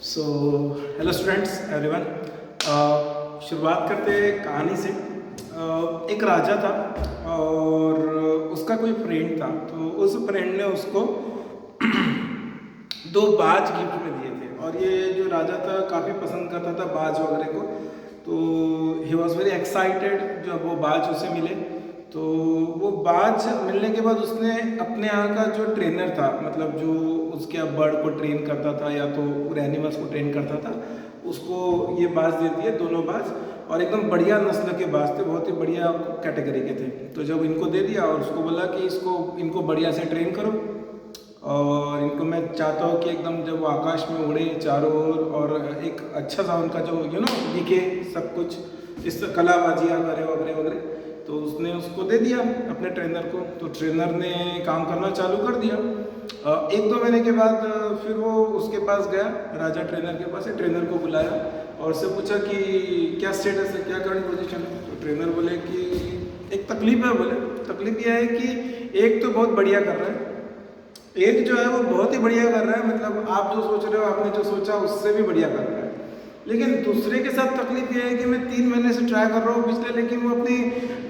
So hello students everyone. शुरुआत करते हैं कहानी से। एक राजा था और उसका कोई फ्रेंड था। तो उस फ्रेंड ने उसको दो बाज गिफ्ट में दिए थे और ये जो राजा था काफ़ी पसंद करता था बाज वगैरह को। तो ही वॉज वेरी एक्साइटेड जब वो बाज उसे मिले। तो वो बाज मिलने के बाद उसने अपने यहाँ का जो ट्रेनर था, मतलब जो उसके बर्ड को ट्रेन करता था या तो पूरे एनिमल्स को ट्रेन करता था, उसको ये बाज दे दिए, दोनों बाज। और एकदम बढ़िया नस्ल के बाज थे, बहुत ही बढ़िया कैटेगरी के थे। तो जब इनको दे दिया और उसको बोला कि इनको बढ़िया से ट्रेन करो और इनको मैं चाहता हूँ कि एकदम जब वो आकाश में उड़े चारों ओर और एक अच्छा सा उनका जो दिखे सब कुछ, इस कलाबाजियाँ करे वगैरह वगैरह। तो उसने उसको दे दिया अपने ट्रेनर को। तो ट्रेनर ने काम करना चालू कर दिया। एक दो महीने के बाद फिर वो उसके पास गया, राजा ट्रेनर के पास है। ट्रेनर को बुलाया और उससे पूछा कि क्या स्टेटस है, क्या करंट पोजीशन है। तो ट्रेनर बोले कि एक तकलीफ है। बोले तकलीफ यह है कि एक तो बहुत बढ़िया कर रहा है, एक जो है वो बहुत ही बढ़िया कर रहा है, मतलब आप जो सोच रहे हो, आपने जो सोचा उससे भी बढ़िया कर रहा है। लेकिन दूसरे के साथ तकलीफ ये है कि मैं 3 महीने से ट्राई कर रहा हूँ पिछले, लेकिन वो अपनी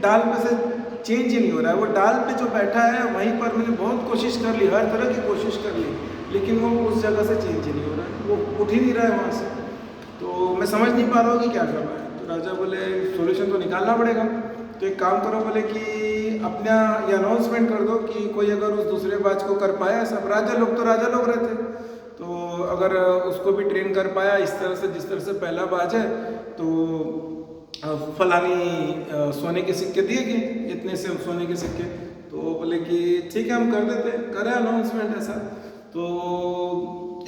डाल पे से चेंज ही नहीं हो रहा है। वो डाल पे जो बैठा है वहीं पर मैंने बहुत कोशिश कर ली, हर तरह की कोशिश कर ली, लेकिन वो उस जगह से चेंज ही नहीं हो रहा है, वो उठ ही नहीं रहा है वहाँ से। तो मैं समझ नहीं पा रहा हूँ कि क्या कर रहा है। तो राजा बोले सोल्यूशन तो निकालना पड़ेगा। तो एक काम करो, बोले कि अपना ये अनाउंसमेंट कर दो कि कोई अगर उस दूसरे बाज को कर पाया, सब राजा लोग तो राजा लोग रहते, तो अगर उसको भी ट्रेन कर पाया इस तरह से जिस तरह से पहला बाज है, तो फलानी सोने के सिक्के दिए गए, इतने से सोने के सिक्के। तो बोले कि ठीक है हम कर देते, करें अनाउंसमेंट ऐसा। तो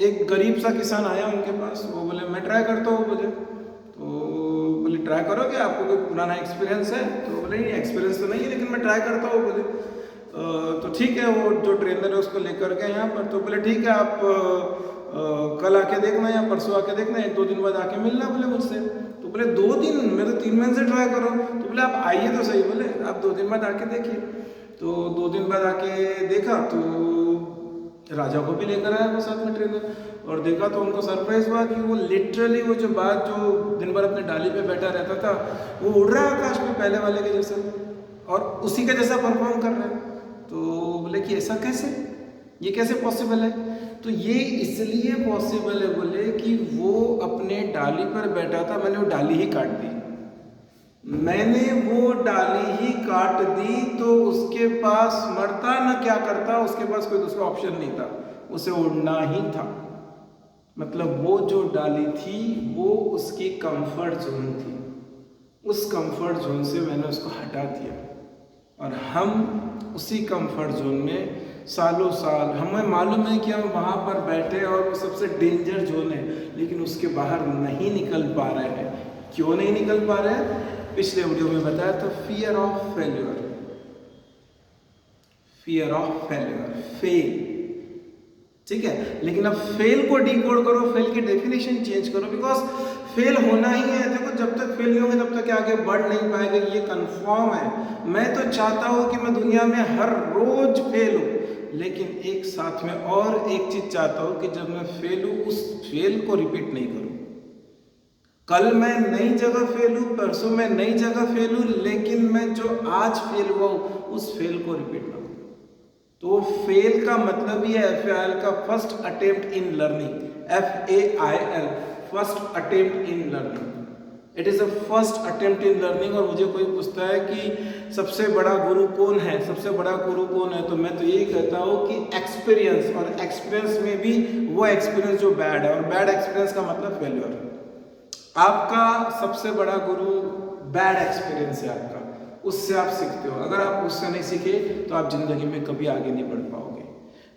एक गरीब सा किसान आया उनके पास, वो बोले मैं ट्राई करता हूँ। बोले तो बोले ट्राई करोगे, आपको कोई पुराना एक्सपीरियंस है? तो बोले नहीं एक्सपीरियंस तो नहीं है, लेकिन मैं ट्राई करता हूँ। बोले तो ठीक है, वो जो ट्रेनर है उसको लेकर के यहाँ पर। तो बोले ठीक है, आप कल आके देखना या परसों आके देखना, 1-2 दिन बाद आके मिलना बोले मुझसे। तो बोले 2 दिन? मैं तो 3 महीने से ट्राई कर रहा हूँ। तो बोले आप आइए तो सही। बोले आप 2 दिन बाद आके देखिए। तो 2 दिन बाद आके देखा तो राजा को भी लेकर आया वो साथ में ट्रेनर, और देखा तो उनको सरप्राइज हुआ कि वो लिटरली वो जो बात जो दिन भर अपने डाली पे बैठा रहता था वो उड़ रहा है आकाश में पहले वाले के जैसा, और उसी का जैसा परफॉर्म कर रहा है। तो बोले कि ऐसा कैसे, ये कैसे पॉसिबल है? तो ये इसलिए पॉसिबल है बोले कि वो अपने डाली पर बैठा था, मैंने वो डाली ही काट दी। मैंने वो डाली ही काट दी तो उसके पास मरता ना क्या करता, उसके पास कोई दूसरा ऑप्शन नहीं था, उसे उड़ना ही था। मतलब वो जो डाली थी वो उसकी कंफर्ट जोन थी, उस कंफर्ट जोन से मैंने उसको हटा दिया। और हम उसी कंफर्ट जोन में सालों साल, हमें मालूम है कि हम वहाँ पर बैठे और वो सबसे डेंजर जोन है, लेकिन उसके बाहर नहीं निकल पा रहे हैं। क्यों नहीं निकल पा रहे हैं? पिछले वीडियो में बताया था, fear of failure. Fear of failure, fail, ठीक है। लेकिन अब फेल को डिकोड करो, फेल की डेफिनेशन चेंज करो, बिकॉज फेल होना ही है। देखो जब तक फेल नहीं होंगे तब तक आगे बढ़ नहीं पाएंगे, ये कंफर्म है। मैं तो चाहता हूँ कि मैं दुनिया में हर रोज फेल हूँ, लेकिन एक साथ में और एक चीज चाहता हूँ कि जब मैं फेल हूँ उस फेल को रिपीट नहीं करूँ। कल मैं नई जगह फेल हूँ, परसों मैं नई जगह फेल हूँ, लेकिन मैं जो आज फेल हुआ हूँ उस फेल को रिपीट ना करूँ। तो फेल का मतलब ही है FAIL का first attempt in learning, FAIL, first attempt in learning. It is a first attempt in learning. और मुझे कोई पूछता है कि सबसे बड़ा गुरु कौन है, सबसे बड़ा गुरु कौन है, तो मैं तो यही कहता हूँ कि एक्सपीरियंस, और एक्सपीरियंस में भी वो एक्सपीरियंस जो बैड है, और बैड एक्सपीरियंस का मतलब फेल्योर। आपका सबसे बड़ा गुरु बैड एक्सपीरियंस है आपका, उससे आप सीखते हो। अगर आप उससे नहीं सीखे तो आप जिंदगी में कभी आगे नहीं बढ़ पाओगे।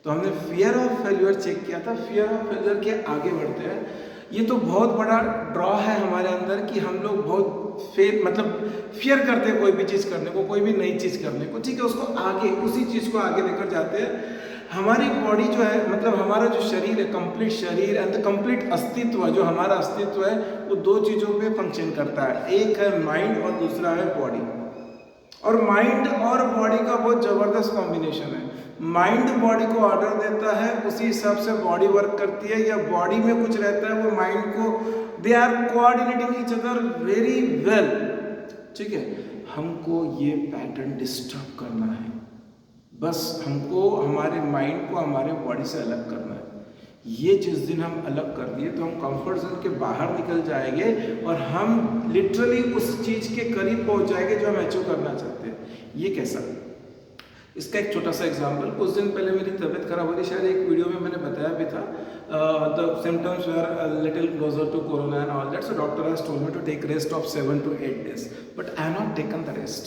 तो हमने फियर ऑफ फेल्यूर चेक किया था, फियर ऑफ फेल्यूर के आगे बढ़ते हैं। ये तो बहुत बड़ा ड्रॉ है हमारे अंदर कि हम लोग बहुत फियर करते हैं कोई भी चीज़ करने को, कोई भी नई चीज़ करने को, ठीक है, उसको आगे, उसी चीज़ को आगे लेकर जाते हैं। हमारी बॉडी जो है, मतलब हमारा जो शरीर है, कंप्लीट शरीर एंड कंप्लीट अस्तित्व, जो हमारा अस्तित्व है वो 2 चीज़ों पे फंक्शन करता है, एक है माइंड और दूसरा है बॉडी। और माइंड और बॉडी का बहुत जबरदस्त कॉम्बिनेशन है। माइंड बॉडी को ऑर्डर देता है, उसी हिसाब से बॉडी वर्क करती है, या बॉडी में कुछ रहता है वो माइंड को, they are coordinating each other very well. ठीक है, हमको ये पैटर्न डिस्टर्ब करना है, बस हमको हमारे माइंड को हमारे बॉडी से अलग करना है। ये जिस दिन हम अलग कर दिए तो हम कंफर्ट जोन के बाहर निकल जाएंगे और हम लिटरली उस चीज के करीब पहुंच जाएंगे जो हम अचीव करना चाहते हैं। ये कैसा? इसका एक छोटा सा एग्जांपल, कुछ दिन पहले मेरी तबीयत खराब हो रही, शायद एक वीडियो में मैंने बताया भी था, the symptoms were little closer to corona and all that, so doctor has told me to take rest of 7 to 8 days, but I have not taken the rest.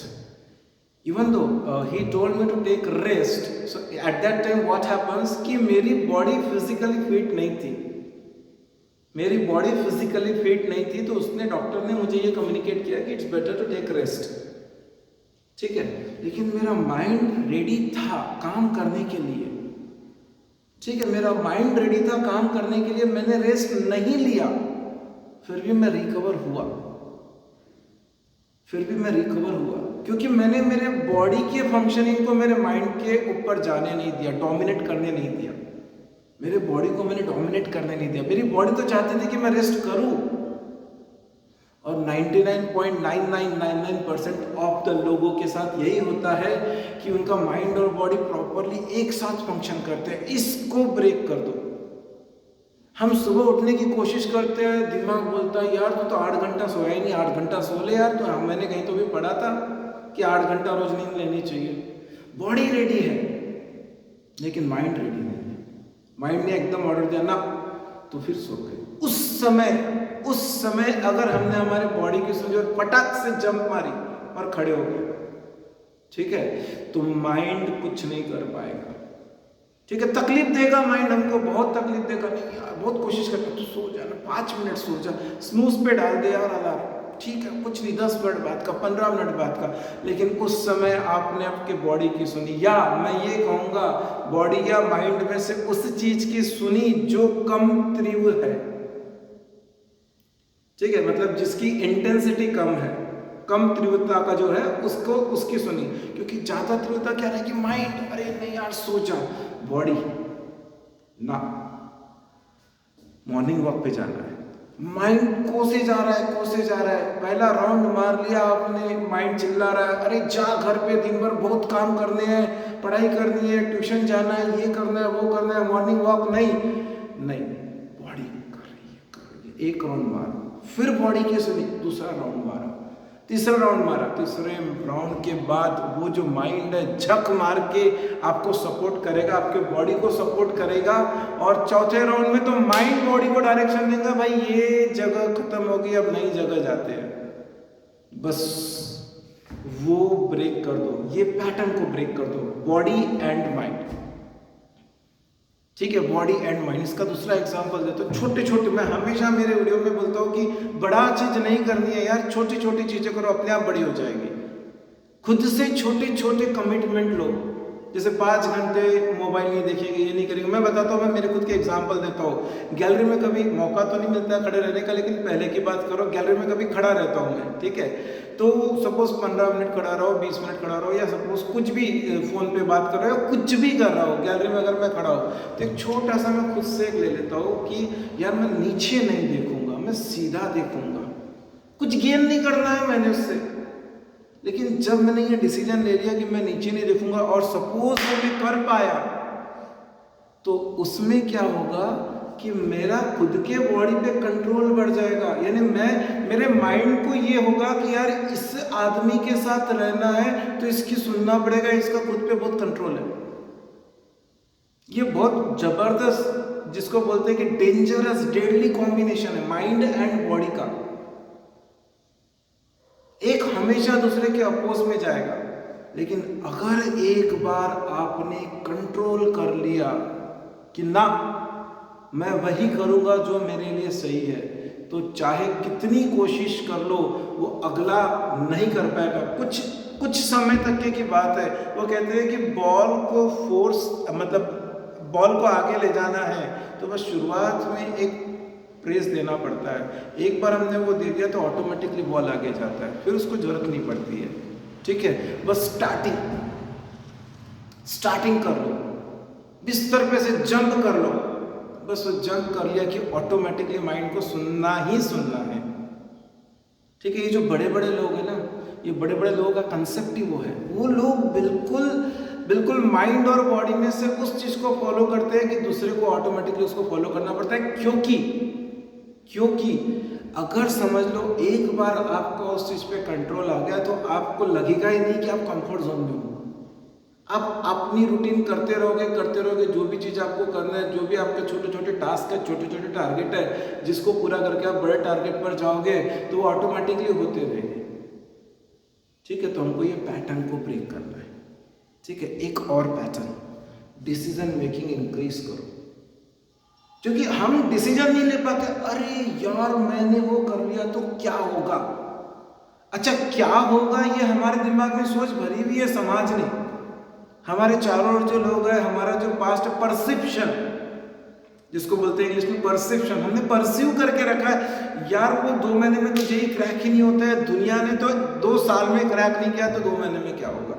Even though he told me to take rest, so at that time what happens कि मेरी body physically fit नहीं थी, मेरी body physically fit नहीं थी, तो उसने, doctor ने मुझे ये कम्युनिकेट किया कि it's better to take rest. ठीक है, लेकिन मेरा माइंड रेडी था काम करने के लिए। ठीक है, मेरा माइंड रेडी था काम करने के लिए, मैंने रेस्ट नहीं लिया, फिर भी मैं रिकवर हुआ, क्योंकि मैंने मेरे बॉडी के फंक्शनिंग को मेरे माइंड के ऊपर जाने नहीं दिया, डोमिनेट करने नहीं दिया। मेरे बॉडी को मैंने डोमिनेट करने नहीं दिया। मेरी बॉडी तो चाहती थी कि मैं रेस्ट करूं, और 99.9999% ऑफ द लोगों के साथ यही होता है कि उनका माइंड और बॉडी प्रॉपरली एक साथ फंक्शन करते हैं। इसको ब्रेक कर दो। हम सुबह उठने की कोशिश करते हैं, दिमाग बोलता है यार तू तो 8 घंटा सोया ही नहीं, 8 घंटा सो ले यार। तो मैंने कहीं तो भी पढ़ा था कि 8 घंटा रोज नींद लेनी चाहिए। बॉडी रेडी है लेकिन माइंड रेडी नहीं है। माइंड ने एकदम ऑर्डर दिया ना, तो फिर सो गए। उस समय अगर हमने हमारे बॉडी की सुनी और पटाख से जंप मारी और खड़े हो गए, ठीक है, तो माइंड कुछ नहीं कर पाएगा। ठीक है, तकलीफ देगा माइंड, हमको बहुत तकलीफ देगा। नहीं यार, बहुत कोशिश करता तू सो जा ना, 5 मिनट सो जा, स्नूज पे डाल दे यार अलार्म, ठीक है कुछ नहीं, 10 मिनट बाद का, 15 मिनट बाद का। लेकिन उस समय आपने आपके बॉडी की सुनी, या मैं ये कहूँगा बॉडी या माइंड में से उस चीज की सुनी जो कम तीव्र है। ठीक है, मतलब जिसकी इंटेंसिटी कम है, कम तीव्रता का जो है उसको, उसकी सुनी। क्योंकि ज्यादा तीव्रता क्या रहेगी, माइंड अरे नहीं यार सो जा, बॉडी ना, मॉर्निंग वॉक पे जाना है, माइंड कोसे जा रहा है, पहला राउंड मार लिया आपने, माइंड चिल्ला रहा है अरे जा घर पे, दिन भर बहुत काम करने हैं, पढ़ाई करनी है, ट्यूशन जाना है, ये करना है, वो करना है, मॉर्निंग वॉक नहीं, बॉडी कर रही है। एक राउंड मारा, फिर बॉडी की सुनी, दूसरा राउंड मारा, तीसरा राउंड मारा, तीसरे राउंड के बाद वो जो माइंड है झक मार के आपको सपोर्ट करेगा, आपके बॉडी को सपोर्ट करेगा। और चौथे राउंड में तो माइंड बॉडी को डायरेक्शन देगा, भाई ये जगह खत्म होगी, अब नई जगह जाते हैं। बस वो ब्रेक कर दो, ये पैटर्न को ब्रेक कर दो, बॉडी एंड माइंड। ठीक है, बॉडी एंड माइंड। इसका दूसरा एग्जांपल देता हूँ, छोटे छोटे, मैं हमेशा मेरे वीडियो में बोलता हूँ कि बड़ा चीज नहीं करनी है यार, छोटी छोटी चीजें करो, अपने आप बड़ी हो जाएगी। खुद से छोटे छोटे कमिटमेंट लो, जैसे 5 घंटे मोबाइल नहीं देखेंगे, ये नहीं करेंगे। मैं बताता हूँ, मैं मेरे खुद के एग्जांपल देता हूँ। गैलरी में कभी मौका तो नहीं मिलता खड़े रहने का, लेकिन पहले की बात करो, गैलरी में कभी खड़ा रहता हूँ मैं, ठीक है। तो सपोज 15 मिनट खड़ा रहो, 20 मिनट खड़ा रहो, या सपोज कुछ भी फोन पे बात कर रहे हो, कुछ भी कर रहा हो, गैलरी में अगर मैं खड़ा हूँ तो एक छोटा सा मैं खुद से ले लेता हूँ कि यार मैं नीचे नहीं देखूंगा, मैं सीधा देखूंगा, कुछ गेन नहीं करना है मैंने उससे। लेकिन जब मैंने ये डिसीजन ले लिया कि मैं नीचे नहीं देखूंगा, और सपोज मैं कर पाया, तो उसमें क्या होगा कि मेरा खुद के बॉडी पे कंट्रोल बढ़ जाएगा। यानी मेरे माइंड को ये होगा कि यार इस आदमी के साथ रहना है तो इसकी सुनना पड़ेगा, इसका खुद पे बहुत कंट्रोल है। ये बहुत जबरदस्त, जिसको बोलते हैं कि डेंजरस, डेडली कॉम्बिनेशन है माइंड एंड बॉडी का। एक हमेशा दूसरे के अपोज में जाएगा। लेकिन अगर एक बार आपने कंट्रोल कर लिया कि ना मैं वही करूंगा जो मेरे लिए सही है, तो चाहे कितनी कोशिश कर लो वो अगला नहीं कर पाएगा। कुछ समय तक की बात है। वो कहते हैं कि बॉल को फोर्स, मतलब बॉल को आगे ले जाना है तो बस शुरुआत में एक प्रेस देना पड़ता है। एक बार हमने वो दे दिया तो ऑटोमेटिकली बॉल आगे जाता है, फिर उसको जरूरत नहीं पड़ती है। ठीक है, बस स्टार्टिंग कर लो, बिस्तर पे से जंप कर लो, बस वो जंप कर लिया कि ऑटोमेटिकली माइंड को सुनना ही सुनना है। ठीक है, ये जो बड़े बड़े लोग हैं ना, ये बड़े बड़े लोगों का कंसेप्ट ही वो है। वो लोग बिल्कुल माइंड और बॉडी में से उस चीज को फॉलो करते हैं कि दूसरे को ऑटोमेटिकली उसको फॉलो करना पड़ता है, क्योंकि अगर समझ लो एक बार आपका उस चीज पे कंट्रोल आ गया तो आपको लगेगा ही नहीं कि आप कंफर्ट जोन में हो। आप अपनी रूटीन करते रहोगे, जो भी चीज आपको करना है, जो भी आपके छोटे छोटे टास्क है, छोटे छोटे टारगेट है, जिसको पूरा करके आप बड़े टारगेट पर जाओगे तो वो ऑटोमेटिकली होते रहेंगे। ठीक है, तो हमको ये पैटर्न को ब्रेक करना है। ठीक है, एक और पैटर्न, डिसीजन मेकिंग इंक्रीज करो, क्योंकि हम डिसीजन नहीं ले पाते। अरे यार मैंने वो कर लिया तो क्या होगा, अच्छा क्या होगा, ये हमारे दिमाग में सोच भरी हुई है समाज ने, हमारे चारों ओर जो लोग हैं, हमारा जो पास्ट परसेप्शन, जिसको बोलते हैं इंग्लिश में परसेप्शन, हमने परसीव करके रखा है यार वो 2 महीने में तुझे ही क्रैक ही नहीं होता है, दुनिया ने तो 2 साल में क्रैक नहीं किया तो 2 महीने में क्या होगा।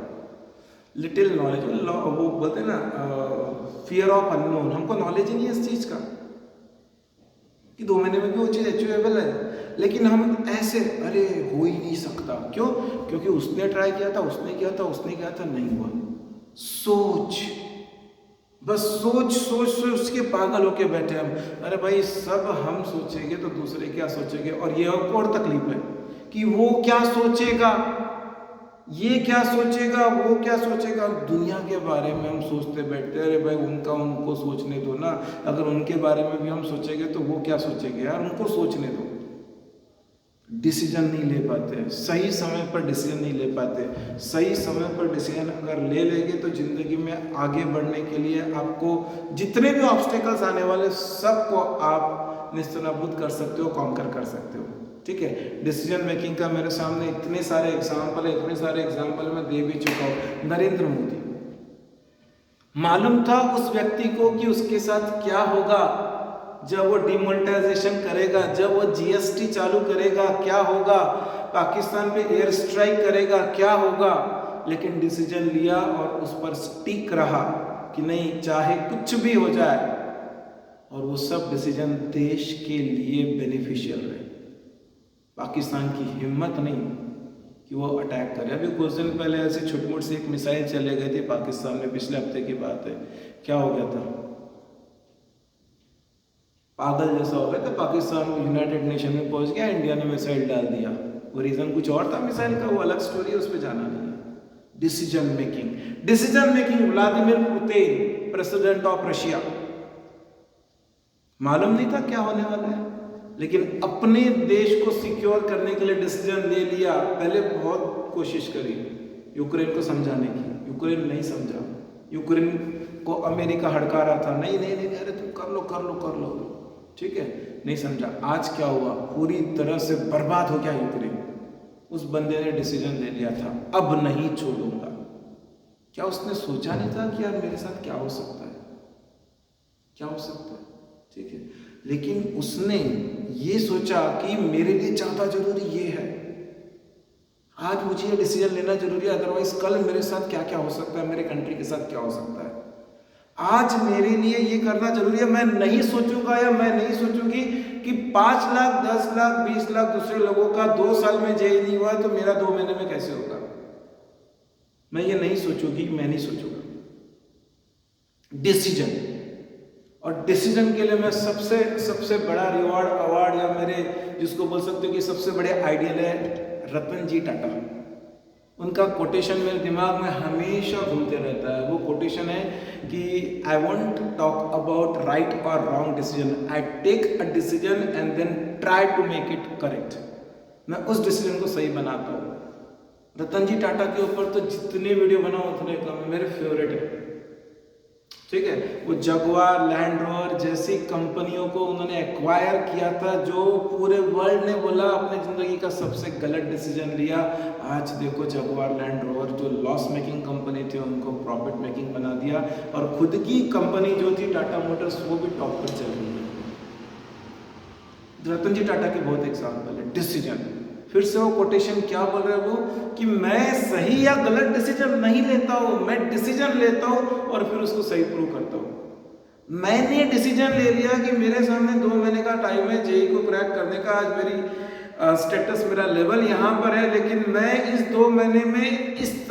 लिटिल नॉलेज, वो बोलते हैं ना फियर ऑफ अननोन, हमको नॉलेज ही नहीं है इस चीज का कि 2 महीने में भी वो चीज अचीवेबल है, लेकिन हम ऐसे अरे हो ही नहीं सकता, क्यों? क्योंकि उसने ट्राई किया था, उसने किया था, नहीं हुआ। बस सोच के पागल होके बैठे हम। अरे भाई सब हम सोचेंगे तो दूसरे क्या सोचेंगे, और ये और तकलीफ है कि वो क्या सोचेगा, ये क्या सोचेगा, वो क्या सोचेगा। दुनिया के बारे में हम सोचते बैठते, अरे भाई उनको सोचने दो ना, अगर उनके बारे में भी हम सोचेंगे तो वो क्या सोचेंगे यार, उनको सोचने दो। डिसीजन नहीं ले पाते, सही समय पर डिसीजन नहीं ले पाते। सही समय पर डिसीजन अगर ले लेंगे तो जिंदगी में आगे बढ़ने के लिए आपको जितने भी ऑब्स्टेकल्स आने वाले सबको आप निस्तनाबूद कर सकते हो, कॉन्कर कर सकते हो। ठीक है, डिसीजन मेकिंग का मेरे सामने इतने सारे एग्जाम्पल मैं दे भी चुका हूँ। नरेंद्र मोदी, मालूम था उस व्यक्ति को कि उसके साथ क्या होगा जब वो डिमोनेटाइजेशन करेगा, जब वो जीएसटी चालू करेगा क्या होगा, पाकिस्तान पे एयर स्ट्राइक करेगा क्या होगा, लेकिन डिसीजन लिया और उस पर स्टिक रहा कि नहीं चाहे कुछ भी हो जाए, और वो सब डिसीजन देश के लिए बेनिफिशियल रहे। पाकिस्तान की हिम्मत नहीं कि वो अटैक करे। अभी कुछ दिन पहले ऐसे छोटी-मोटी सी एक मिसाइल चले गए थे पाकिस्तान में, पिछले हफ्ते की बात है, क्या हो गया था, पागल जैसा हो गया था, पाकिस्तान यूनाइटेड नेशन में पहुंच गया, इंडिया ने मिसाइल डाल दिया। वो रीजन कुछ और था मिसाइल का, वो अलग स्टोरी है, उस पर जाना नहीं है। Decision making Vladimir Putin, president of Russia, मालूम नहीं था क्या होने वाला है, लेकिन अपने देश को सिक्योर करने के लिए डिसीजन ले लिया। पहले बहुत कोशिश करी यूक्रेन को समझाने की, यूक्रेन नहीं समझा, यूक्रेन को अमेरिका हड़का रहा था, नहीं अरे तुम कर लो, ठीक है, नहीं समझा। आज क्या हुआ, पूरी तरह से बर्बाद हो गया यूक्रेन। उस बंदे ने डिसीजन ले लिया था, अब नहीं छोड़ूंगा। क्या उसने सोचा नहीं था कि यार मेरे साथ क्या हो सकता है, ठीक है, लेकिन उसने ये सोचा कि मेरे लिए ज़्यादा जरूरी ये है, आज मुझे ये डिसीजन लेना जरूरी है, अदरवाइज कल मेरे साथ क्या क्या हो सकता है, मेरे कंट्री के साथ क्या हो सकता है। आज मेरे लिए ये करना जरूरी है। मैं नहीं सोचूंगा या मैं नहीं सोचूंगी कि 5 लाख 10 लाख 20 लाख दूसरे लोगों का 2 साल में जेल नहीं हुआ तो मेरा 2 महीने में कैसे होगा। मैं ये नहीं सोचूंगी, मैं नहीं सोचूंगा। डिसीजन, और डिसीजन के लिए मैं सबसे बड़ा रिवॉर्ड अवार्ड या मेरे जिसको बोल सकते हो कि सबसे बड़े आइडियल है रतन जी टाटा। उनका कोटेशन मेरे दिमाग में हमेशा घूमते रहता है। वो कोटेशन है कि I won't talk about right और wrong decision, I take a decision and then try to make it correct. मैं उस डिसीजन को सही बनाता हूँ। रतन जी टाटा के ऊपर तो जितने वीडियो बनाओ उतने कम है, मेरे फेवरेट है, ठीक है। वो जगुआर, लैंड रोवर जैसी कंपनियों को उन्होंने एक्वायर किया था, जो पूरे वर्ल्ड ने बोला अपने जिंदगी का सबसे गलत डिसीजन लिया। आज देखो जगुआर, लैंड रोवर जो लॉस मेकिंग कंपनी थी उनको प्रॉफिट मेकिंग बना दिया, और खुद की कंपनी जो थी टाटा मोटर्स वो भी टॉप पर चल रही है। रतन जी टाटा के बहुत एग्जाम्पल है। डिसीजन। फिर से वो कोटेशन क्या बोल रहे हैं वो, कि मैं सही या गलत डिसीजन नहीं लेता हूँ, मैं डिसीजन लेता हूँ और फिर उसको सही प्रूव करता हूँ। मैंने डिसीजन ले लिया कि मेरे सामने 2 महीने का टाइम है जेई को क्रैक करने का, आज मेरी स्टेटस, मेरा लेवल यहाँ पर है, लेकिन मैं इस 2 महीने में इस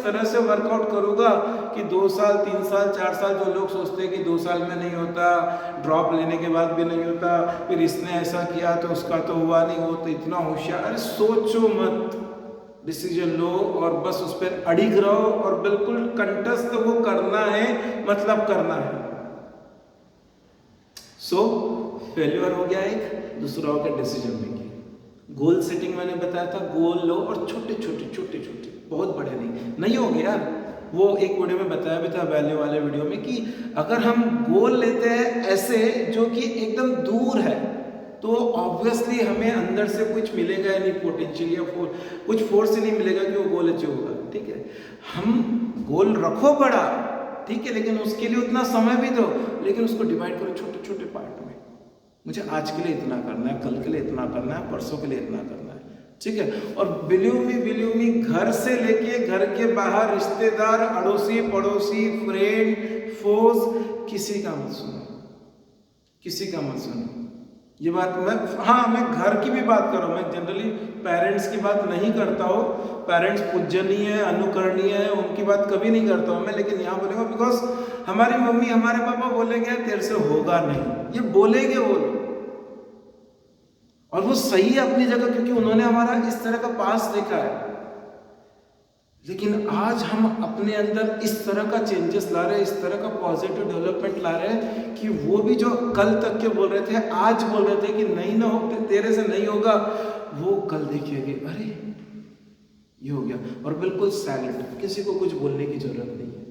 तरह से वर्कआउट करूँगा कि 2 साल 3 साल 4 साल, जो लोग सोचते हैं कि 2 साल में नहीं होता, ड्रॉप लेने के बाद भी नहीं होता, फिर इसने ऐसा किया तो उसका तो हुआ नहीं, वो तो इतना होशियार, अरे सोचो मत, डिसीजन लो और बस उस पर अड़िग रहो और बिल्कुल कंटस्ट वो करना है, मतलब करना है। सो फेल्यूर हो गया एक, दूसरा हो गया डिसीजन मेकिंग। गोल सेटिंग मैंने बताया था, गोल लो और छोटे छोटे, बहुत बड़े नहीं हो गया। वो एक वीडियो में बताया भी था, वैल्यू वाले वीडियो में, कि अगर हम गोल लेते हैं ऐसे जो कि एकदम दूर है, तो ऑब्वियसली हमें अंदर से कुछ मिलेगा नहीं, पोटेंशियल या कुछ फोर्स नहीं मिलेगा कि वो गोल अचीव होगा। ठीक है, हम गोल रखो बड़ा, ठीक है, लेकिन उसके लिए उतना समय भी दो, लेकिन उसको डिवाइड करो छोटे छोटे पार्ट में। मुझे आज के लिए इतना करना है, कल के लिए इतना करना है, परसों के लिए इतना करना है, ठीक है। और बिलीव मी घर से लेके घर के बाहर रिश्तेदार, अड़ोसी पड़ोसी, फ्रेंड, फोर्स, किसी का मत सुनो। ये बात मैं घर की भी बात कर रहा हूँ, मैं जनरली पेरेंट्स की बात नहीं करता हूँ, पेरेंट्स पूजनीय है, अनुकरणीय है, उनकी बात कभी नहीं करता हूँ मैं, लेकिन यहाँ बोलेगा बिकॉज हमारी मम्मी हमारे पापा बोलेंगे तेरे से होगा नहीं, ये बोलेंगे वो लोग, और वो सही है अपनी जगह, क्योंकि उन्होंने हमारा इस तरह का पास देखा है। लेकिन आज हम अपने अंदर इस तरह का चेंजेस ला रहे हैं, इस तरह का पॉजिटिव डेवलपमेंट ला रहे हैं कि वो भी जो कल तक के बोल रहे थे, आज बोल रहे थे कि नहीं ना हो, तेरे से नहीं होगा, वो कल देखिएगा अरे ये हो गया, और बिल्कुल साइलेंट, किसी को कुछ बोलने की जरूरत नहीं है।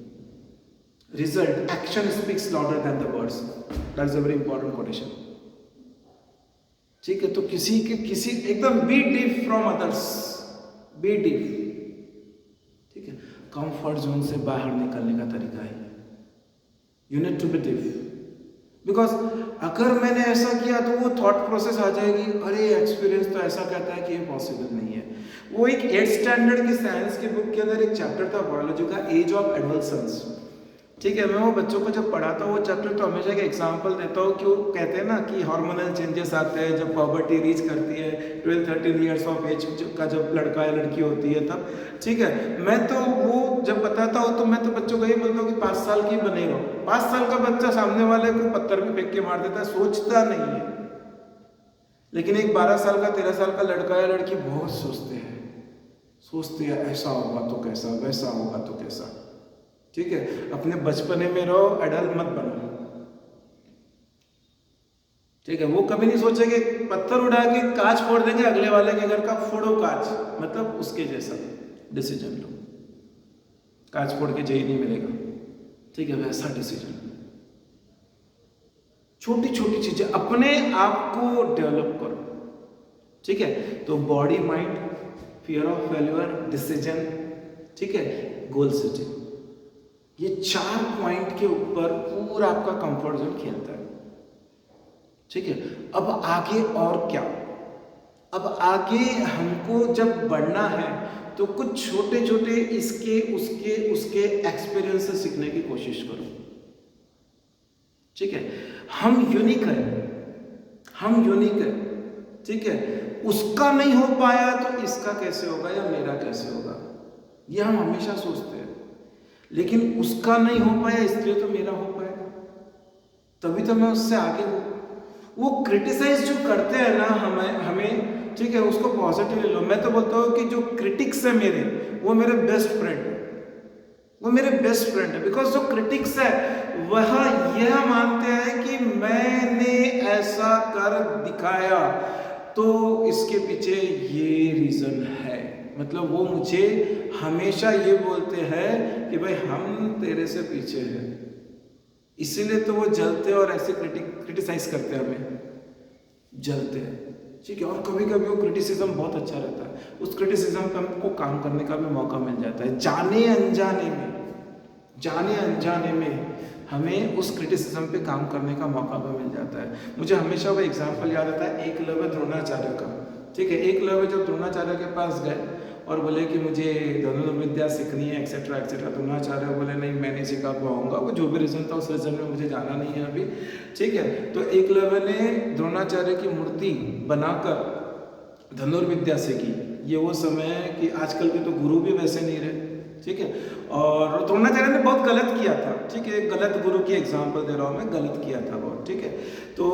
Result, action speaks louder than the words, that is a very important quotation. ठीक है, तो किसी एकदम B deep from others, B deep, ठीक है। कंफर्ट जोन से बाहर निकलने का तरीका है, you need to be deep, because अगर मैंने ऐसा किया तो वो थॉट प्रोसेस आ जाएगी, अरे एक्सपीरियंस तो ऐसा कहता है कि ये पॉसिबल नहीं है। वो एक 8th स्टैंडर्ड की साइंस की बुक के अंदर एक चैप्टर था बायोलॉजी का, एज ऑफ एडोलसेंस, ठीक है। मैं वो बच्चों को जब पढ़ाता हूँ वो चैप्टर, तो हमेशा एक एग्जांपल देता हूँ कि वो कहते हैं ना कि हार्मोनल चेंजेस आते हैं जब पॉवर्टी रीच करती है 12-13 ईयर्स ऑफ एज का जब लड़का या लड़की होती है तब, ठीक है। मैं तो वो जब बताता हूँ तो मैं तो बच्चों को यही बोलता हूँ कि 5 साल की बने रहो। 5 साल का बच्चा सामने वाले को पत्थर में फेंक के मार देता है, सोचता नहीं है। लेकिन एक 12 साल का 13 साल का लड़का या लड़की बहुत सोचते हैं ऐसा होगा तो कैसा, वैसा होगा तो कैसा, ठीक है। अपने बचपने में रहो, एडल्ट मत बनो, ठीक है। वो कभी नहीं सोचेंगे, पत्थर उड़ा के कांच फोड़ देंगे अगले वाले के घर का, फोड़ो कांच, मतलब उसके जैसा डिसीजन लो, कांच फोड़ के जेई नहीं मिलेगा, ठीक है, वैसा डिसीजन। छोटी छोटी चीजें अपने आप को डेवलप करो, ठीक है। तो body, mind, fear of failure, decision, ठीक है, गोल सेटिंग, ये 4 पॉइंट के ऊपर पूरा आपका कंफर्ट जोन खेलता है, ठीक है। अब आगे और क्या, अब आगे हमको जब बढ़ना है तो कुछ छोटे छोटे इसके उसके एक्सपीरियंस से सीखने की कोशिश करो, ठीक है। हम यूनिक है, ठीक है। उसका नहीं हो पाया तो इसका कैसे होगा या मेरा कैसे होगा, ये हम हमेशा सोचते हैं। लेकिन उसका नहीं हो पाया इसलिए तो मेरा हो पाएगा, तभी तो मैं उससे आगे हूँ। वो क्रिटिसाइज जो करते हैं ना हमें, ठीक है, उसको पॉजिटिवली लो। मैं तो बोलता हूँ कि जो क्रिटिक्स है मेरे, वो मेरे बेस्ट फ्रेंड है, बिकॉज जो क्रिटिक्स है वह यह मानते हैं कि मैंने ऐसा कर दिखाया तो इसके पीछे ये रीजन है, मतलब वो मुझे हमेशा ये बोलते हैं कि भाई हम तेरे से पीछे हैं, इसीलिए तो वो जलते हैं और ऐसे क्रिटिसाइज करते हैं, हमें जलते हैं, ठीक है। और कभी कभी वो क्रिटिसिज्म बहुत अच्छा रहता है, उस क्रिटिसिज्म पे हमको काम करने का भी मौका मिल जाता है, जाने अनजाने में हमें उस क्रिटिसिज्म पे काम करने का मौका भी मिल जाता है। मुझे हमेशा वो एग्जाम्पल याद आता है एकलव्य द्रोणाचार्य का। ठीक है। एकलव्य जब द्रोणाचार्य के पास गए और बोले कि मुझे धनुर्विद्या सीखनी है एक्सेट्रा एक्सेट्रा, द्रोणाचार्य बोले नहीं मैं नहीं सिखा पाऊंगा, वो जो भी रीज़न था उस रीज़न में मुझे जाना नहीं है अभी, ठीक है। तो एकलव्य ने द्रोणाचार्य की मूर्ति बनाकर धनुर्विद्या सीखी। ये वो समय है कि आजकल के तो गुरु भी वैसे नहीं रहे, ठीक है। और द्रोणाचार्य ने बहुत गलत किया था, ठीक है, गलत गुरु की एग्जाम्पल दे रहा हूँ मैं, गलत किया था बहुत, ठीक है। तो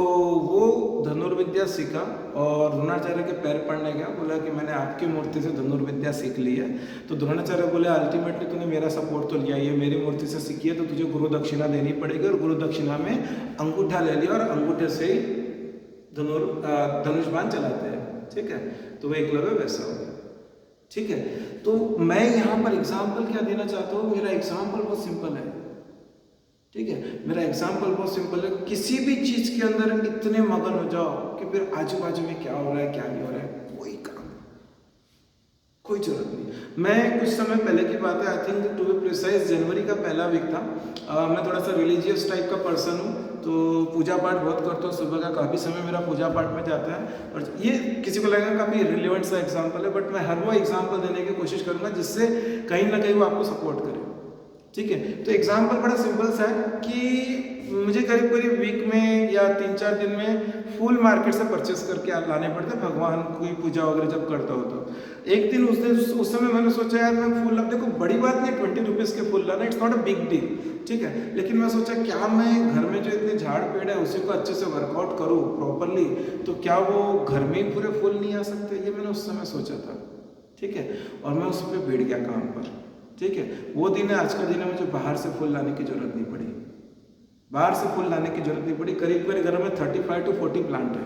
वो धनुर्विद्या सीखा और द्रोणाचार्य के पैर पड़ने गया, बोला कि मैंने आपकी मूर्ति से धनुर्विद्या सीख ली है। तो द्रोणाचार्य बोले अल्टीमेटली तूने मेरा सपोर्ट तो लिया, ये मेरी मूर्ति से सीखी है तो तुझे गुरु दक्षिणा देनी पड़ेगी, और गुरु दक्षिणा में अंगूठा ले लिया और अंगूठे से ही धनुष बाण चलाते हैं, ठीक है। तो वो एकलव्य वैसा हो गया, ठीक है। तो मैं यहाँ पर एग्जाम्पल क्या देना चाहता हूँ, मेरा एग्जाम्पल बहुत सिंपल है, ठीक है। मेरा एग्जाम्पल बहुत सिंपल है, किसी भी चीज के अंदर इतने मगन हो जाओ कि फिर आजू बाजू में क्या हो रहा है क्या नहीं हो रहा है कोई काम, कोई जरूरत नहीं। मैं कुछ समय पहले की बात है, I think to be precise जनवरी का पहला वीक था। मैं थोड़ा सा रिलीजियस टाइप का पर्सन हूँ, तो पूजा पाठ बहुत करता हूँ, सुबह का काफ़ी समय मेरा पूजा पाठ में जाता है। और ये किसी को लगेगा काफ़ी रिलेवेंट सा एग्जाम्पल है, बट मैं हर वो एग्जाम्पल देने की कोशिश करूँगा जिससे कहीं ना कहीं वो आपको सपोर्ट करे, ठीक है। तो एग्जाम्पल बड़ा सिंपल सा है कि मुझे करीब करीब वीक में या 3-4 दिन में फूल मार्केट से परचेस करके लाने पड़ते, भगवान की पूजा वगैरह जब करता हो तो। एक दिन उस समय मैंने सोचा यार मैं फूल, अब देखो बड़ी बात नहीं 20 रुपीज़ के फूल लाना, it's not a big deal, ठीक है। लेकिन मैं सोचा क्या मैं घर में जो इतने झाड़ पेड़ है उसी को अच्छे से वर्कआउट करूँ प्रॉपरली, तो क्या वो घर में ही पूरे फूल नहीं आ सकते, ये मैंने उस समय सोचा था, ठीक है। और मैं उस पर बैठ गया काम पर, ठीक है। वो दिन है, आज का दिन है, मुझे बाहर से फूल लाने की जरूरत नहीं पड़ी, बाहर से फूल लाने की जरूरत नहीं पड़ी। करीब मेरे घर में 35 to 40 प्लांट है,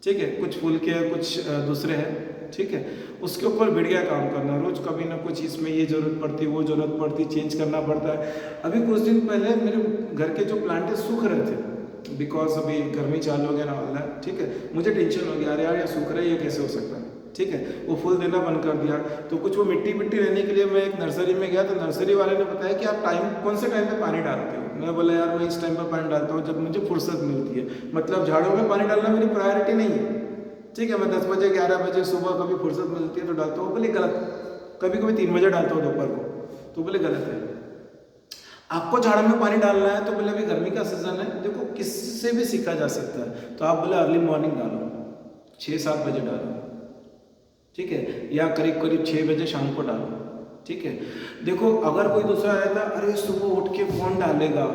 ठीक है, कुछ फूल के हैं कुछ दूसरे हैं, ठीक है। उसके ऊपर भिड़ गया काम करना, रोज कभी ना कुछ इसमें ये जरूरत पड़ती वो जरूरत पड़ती, चेंज करना पड़ता है। अभी कुछ दिन पहले मेरे घर के जो प्लांट है सूख रहे थे, बिकॉज अभी गर्मी चालू हो गया ना वाला, ठीक है। मुझे टेंशन हो गया, अरे यार ये सूख रहा है, ये कैसे हो सकता है, ठीक है। वो फूल देना बंद कर दिया। तो कुछ वो मिट्टी रहने के लिए मैं एक नर्सरी में गया, तो नर्सरी वाले ने बताया कि आप कौन से टाइम पे पानी डालते हो। मैं बोला यार मैं इस टाइम पर पानी डालता हूँ जब मुझे फुर्सत मिलती है, मतलब झाड़ों में पानी डालना मेरी प्रायोरिटी नहीं है, ठीक है। मैं 10 बजे 11 बजे सुबह कभी फुर्सत मिलती है तो डालता हूँ, बोले गलत। कभी कभी 3 बजे डालता हूँ दोपहर को, तो बोले गलत है। आपको झाड़ों में पानी डालना है तो बोले अभी गर्मी का सीजन है, देखो किससे भी सीखा जा सकता है, तो आप बोले अर्ली मॉर्निंग डालो, 6-7 बजे डालो, ठीक है, या करीब करीब 6 बजे शाम को डालो, ठीक है। देखो अगर कोई दूसरा रहता अरे सुबह उठ के कौन डालेगा,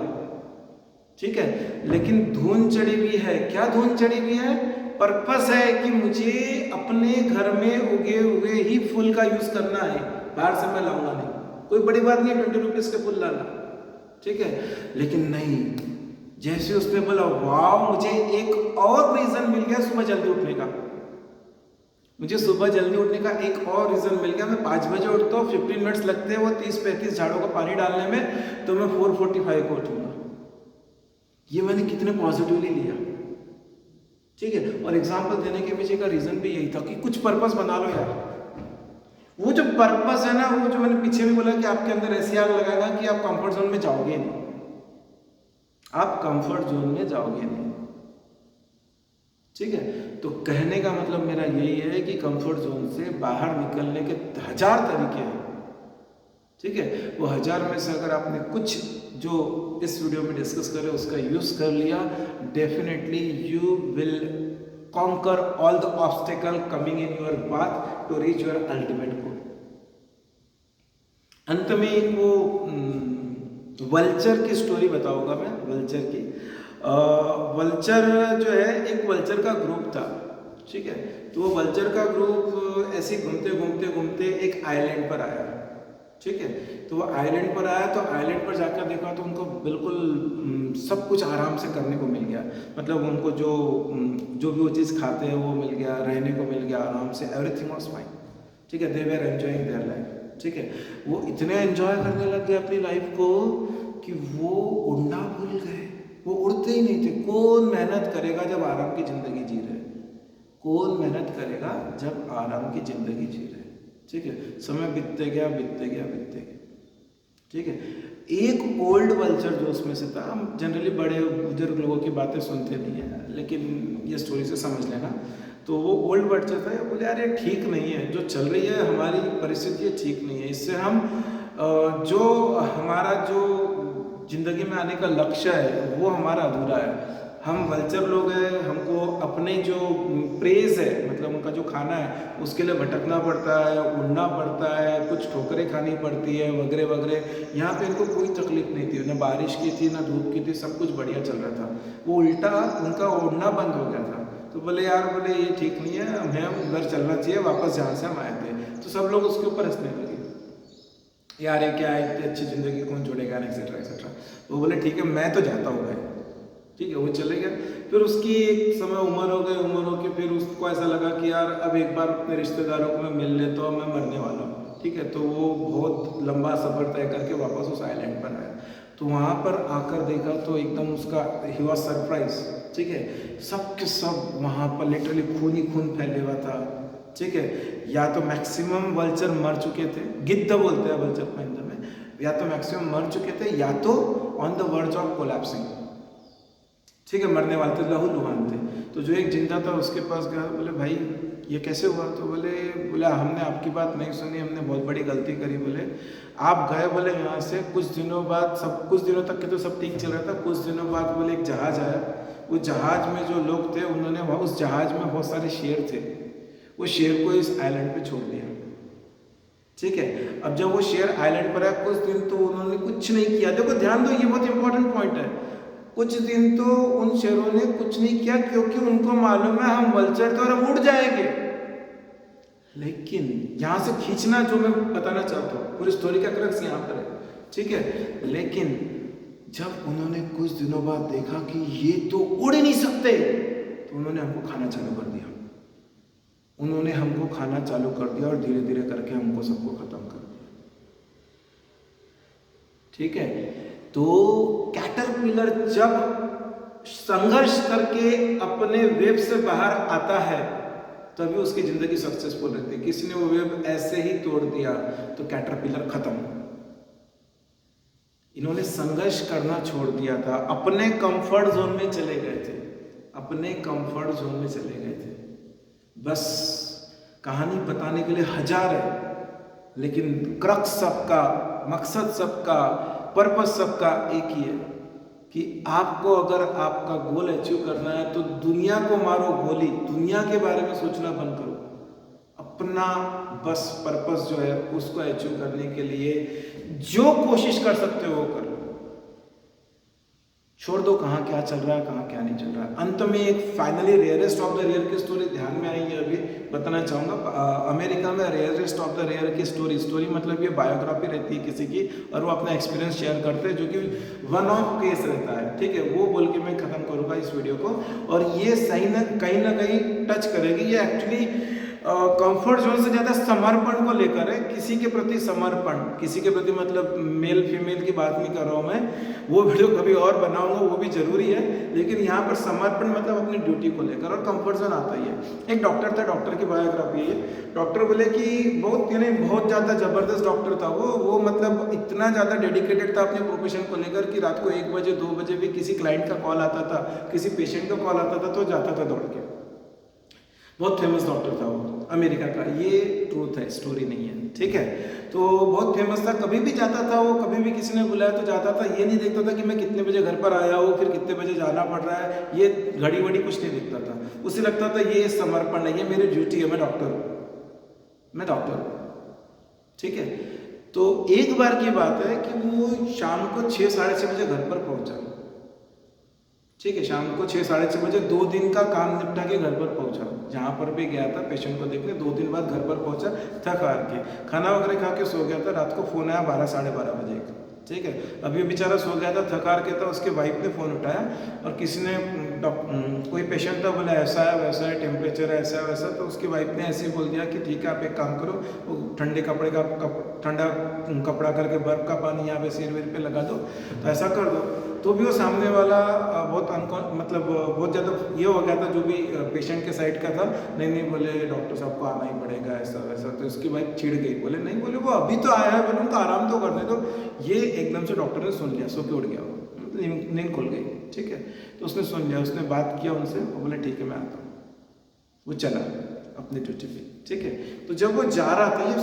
ठीक है। लेकिन धुन चढ़ी हुई है, क्या धुन चढ़ी हुई है, पर्पस है कि मुझे अपने घर में उगे हुए ही फूल का यूज करना है, बाहर से मैं लाऊंगा नहीं। कोई बड़ी बात नहीं 20 रुपीज के फूल लाना, ठीक है। लेकिन नहीं, जैसे उसने बोला वाह मुझे एक और रीजन मिल गया सुबह जल्दी उठने का, मुझे सुबह जल्दी उठने का एक और रीजन मिल गया। मैं 5 बजे उठता हूँ, 15 मिनट्स लगते हैं वो 30-35 झाड़ों का पानी डालने में, तो मैं 4:45 को उठूंगा। ये मैंने कितने पॉजिटिवली लिया, ठीक है। और एग्जाम्पल देने के पीछे का रीजन भी यही था कि कुछ पर्पस बना लो यार। वो जो पर्पस है ना, वो जो मैंने पीछे भी बोला कि आपके अंदर ऐसी आग लगाएगा कि आप कंफर्ट जोन में जाओगे नहीं, आप कंफर्ट जोन में जाओगे नहीं, ठीक है। तो कहने का मतलब मेरा यही है कि कंफर्ट जोन से बाहर निकलने के 1000 तरीके हैं, ठीक है। वो 1000 में से अगर आपने कुछ जो इस वीडियो में डिस्कस करे उसका यूज कर लिया, definitely you will conquer all the obstacle coming in your path to reach your ultimate goal. अंत में एक वो वल्चर की स्टोरी बताऊंगा मैं, वल्चर की। वल्चर जो है, एक वल्चर का ग्रुप था, ठीक है। तो वो वल्चर का ग्रुप ऐसे घूमते घूमते घूमते एक आइलैंड पर आया, ठीक है। तो वो आइलैंड पर आया, तो आइलैंड पर जाकर देखा तो उनको बिल्कुल सब कुछ आराम से करने को मिल गया, मतलब उनको जो भी वो चीज़ खाते हैं वो मिल गया, रहने को मिल गया आराम से, एवरीथिंग वाज फाइन, ठीक है। दे वर एंजॉयिंग देयर लाइफ, ठीक है। वो इतने एंजॉय करने लग गए अपनी लाइफ को कि वो उड़ना भूल गए, वो उड़ते ही नहीं थे। कौन मेहनत करेगा जब आराम की जिंदगी जी रहे, कौन मेहनत करेगा जब आराम की जिंदगी जी रहे, ठीक है। समय बीतते गया बीतते गया बीतते गया, ठीक है। एक ओल्ड वल्चर जो उसमें से था, हम जनरली बड़े बुजुर्ग लोगों की बातें सुनते नहीं हैं, लेकिन ये स्टोरी से समझ लेना। तो वो ओल्ड वल्चर था, ये बोले यार ये ठीक नहीं है, जो चल रही है हमारी परिस्थिति ये ठीक नहीं है, इससे हम जो हमारा जो जिंदगी में आने का लक्ष्य है वो हमारा अधूरा है। हम वल्चर लोग हैं, हमको अपने जो प्रेज है, मतलब उनका जो खाना है उसके लिए भटकना पड़ता है, उड़ना पड़ता है, कुछ ठोकरें खानी पड़ती है वगैरह वगैरह। यहाँ पे इनको कोई तकलीफ नहीं थी, न बारिश की थी ना धूप की थी, सब कुछ बढ़िया चल रहा था। वो उल्टा उनका उड़ना बंद हो गया था। तो बोले यार, बोले ये ठीक नहीं है, हमें घर चलना चाहिए वापस जहाँ से हम आए थे। तो सब लोग उसके ऊपर हंसने लगे, यार ये क्या है, इतनी अच्छी ज़िंदगी कौन छोड़ेगा, एक्सेट्रा एक्सेट्रा। वो बोले ठीक है मैं तो जाता हूँ भाई, ठीक है। वो चले गए। फिर उसकी एक समय उम्र हो गई, उम्र हो के फिर उसको ऐसा लगा कि यार अब एक बार अपने रिश्तेदारों को मैं मिल लेता हूँ, मैं मरने वाला हूँ, ठीक है। तो वो बहुत लंबा सफ़र तय करके वापस उस आइलैंड पर आया। तो वहाँ पर आकर देखा तो एकदम उसका ही वॉज सरप्राइज, ठीक है। सब के सब वहाँ पर लिटरली खून ही खून फैले हुआ था, ठीक है। या तो मैक्सिमम वल्चर मर चुके थे, गिद्ध बोलते हैं वल्चर को हिंदी में, या तो मैक्सिमम मर चुके थे या तो on the verge of collapsing, ठीक है, मरने वाले थे, लहूलुहान थे। तो जो एक जिंदा था उसके पास गया, बोले भाई ये कैसे हुआ। तो बोले हमने आपकी बात नहीं सुनी, हमने बहुत बड़ी गलती करी। बोले आप गए, बोले यहाँ से कुछ दिनों बाद, सब कुछ दिनों तक के तो सब ठीक चल रहा था, कुछ दिनों बाद बोले एक जहाज़ आया, उस जहाज़ में जो लोग थे उन्होंने उस जहाज़ में बहुत सारे शेर थे, वो शेर को इस आइलैंड पे छोड़ दिया, ठीक है। अब जब वो शेर आइलैंड पर आया, कुछ दिन तो उन्होंने कुछ नहीं किया। देखो ध्यान दो, ये बहुत इंपॉर्टेंट पॉइंट है। कुछ दिन तो उन शेरों ने कुछ नहीं किया, क्योंकि उनको मालूम है हम वल्चर तो और हम उड़ जाएंगे। लेकिन यहां से खींचना जो मैं बताना चाहता हूँ, पूरी स्टोरी का क्रक्स यहाँ पर है, ठीक है। लेकिन जब उन्होंने कुछ दिनों बाद देखा कि ये तो उड़ ही नहीं सकते, तो उन्होंने हमको खाना चालू कर दिया। उन्होंने हमको खाना चालू कर दिया और धीरे धीरे करके हमको सबको खत्म कर दिया, ठीक है। तो कैटरपिलर जब संघर्ष करके अपने वेब से बाहर आता है तभी उसकी जिंदगी सक्सेसफुल रहती है। किसी ने वो वेब ऐसे ही तोड़ दिया तो कैटरपिलर खत्म। इन्होंने संघर्ष करना छोड़ दिया था, अपने कंफर्ट जोन में चले गए थे, अपने कंफर्ट जोन में चले गए थे। बस कहानी बताने के लिए हजार है, लेकिन क्रक्स सबका, मकसद सबका, पर्पस सबका एक ही है कि आपको अगर आपका गोल अचीव करना है तो दुनिया को मारो गोली, दुनिया के बारे में सोचना बंद करो। अपना बस पर्पस जो है उसको अचीव करने के लिए जो कोशिश कर सकते हो वो कर लो। छोड़ दो कहाँ क्या चल रहा है, कहाँ क्या नहीं चल रहा है। अंत में एक finally rarest of the rare की स्टोरी ध्यान में आई है, अभी बताना चाहूँगा। अमेरिका में रेयरेस्ट ऑफ द रेयर की स्टोरी मतलब ये बायोग्राफी रहती है किसी की, और वो अपना एक्सपीरियंस शेयर करते हैं, जो कि वन ऑफ केस रहता है, ठीक है। वो बोल के मैं ख़त्म करूँगा इस वीडियो को। और ये सही ना कहीं टच करेगी। ये एक्चुअली कंफर्ट जोन से ज़्यादा समर्पण को लेकर है, किसी के प्रति समर्पण, किसी के प्रति मतलब मेल फीमेल की बात नहीं कर रहा हूँ मैं, वो वीडियो कभी और बनाऊंगा, वो भी जरूरी है। लेकिन यहाँ पर समर्पण मतलब अपनी ड्यूटी को लेकर, और कंफर्ट जोन आता ही है। एक डॉक्टर था, डॉक्टर की बायोग्राफी है। डॉक्टर बोले कि बहुत ज़्यादा ज़बरदस्त डॉक्टर था वो मतलब इतना ज़्यादा डेडिकेटेड था अपने प्रोफेशन को लेकर कि रात को 1 बजे 2 बजे भी किसी क्लाइंट का कॉल आता था, किसी पेशेंट का कॉल आता था तो जाता था दौड़ के। बहुत फेमस डॉक्टर था वो, अमेरिका का। ये ट्रूथ है, स्टोरी नहीं है, ठीक है। तो बहुत फेमस था, कभी भी जाता था वो, कभी भी किसी ने बुलाया तो जाता था। ये नहीं देखता था कि मैं कितने बजे घर पर आया हूँ, फिर कितने बजे जाना पड़ रहा है, ये घड़ी वड़ी कुछ नहीं देखता था। उसे लगता था ये समर्पण है, ये मेरी ड्यूटी है, मैं डॉक्टर हूँ, ठीक है। तो एक बार की बात है कि वो शाम को 6 साढ़े 6 बजे घर पर पहुंचा, ठीक है। शाम को 6 साढ़े 6 बजे 2 दिन का काम निपटा के घर पर पहुंचा। जहाँ पर भी गया था पेशेंट को देखने, 2 दिन बाद घर पर पहुंचा, थक हार के खाना वगैरह खा के सो गया था। रात को फ़ोन आया 12 साढ़े 12 बजे, ठीक है। अभी बेचारा सो गया था, थक हार के था। उसके वाइफ ने फ़ोन उठाया और किसी ने कोई पेशेंट था, बोला ऐसा है वैसा है, टेम्परेचर है ऐसा वैसा। तो उसकी वाइफ ने ऐसे ही बोल दिया कि ठीक है आप एक काम करो, वो ठंडा कपड़ा करके बर्फ़ का पानी यहाँ पे सिर वेर पे लगा दो, तो ऐसा कर दो। तो भी वो सामने वाला बहुत मतलब बहुत ज़्यादा ये हो गया था, जो भी पेशेंट के साइड का था, नहीं नहीं बोले डॉक्टर साहब को आना ही पड़ेगा ऐसा वैसा। तो उसकी वाइफ चिढ़ गई, बोले नहीं, बोले वो अभी तो आया है, बोले उनको आराम तो करने दो। ये एकदम से डॉक्टर ने सुन लिया, सो के उड़ गया, नींद खुल गई, ठीक है। तो उसने सुन लिया, उसने बात किया उनसे, वो बोले ठीक है मैं आता हूँ। वो चला अपनी ड्यूटी पे, ठीक है। तो जब वो जा रहा था, ये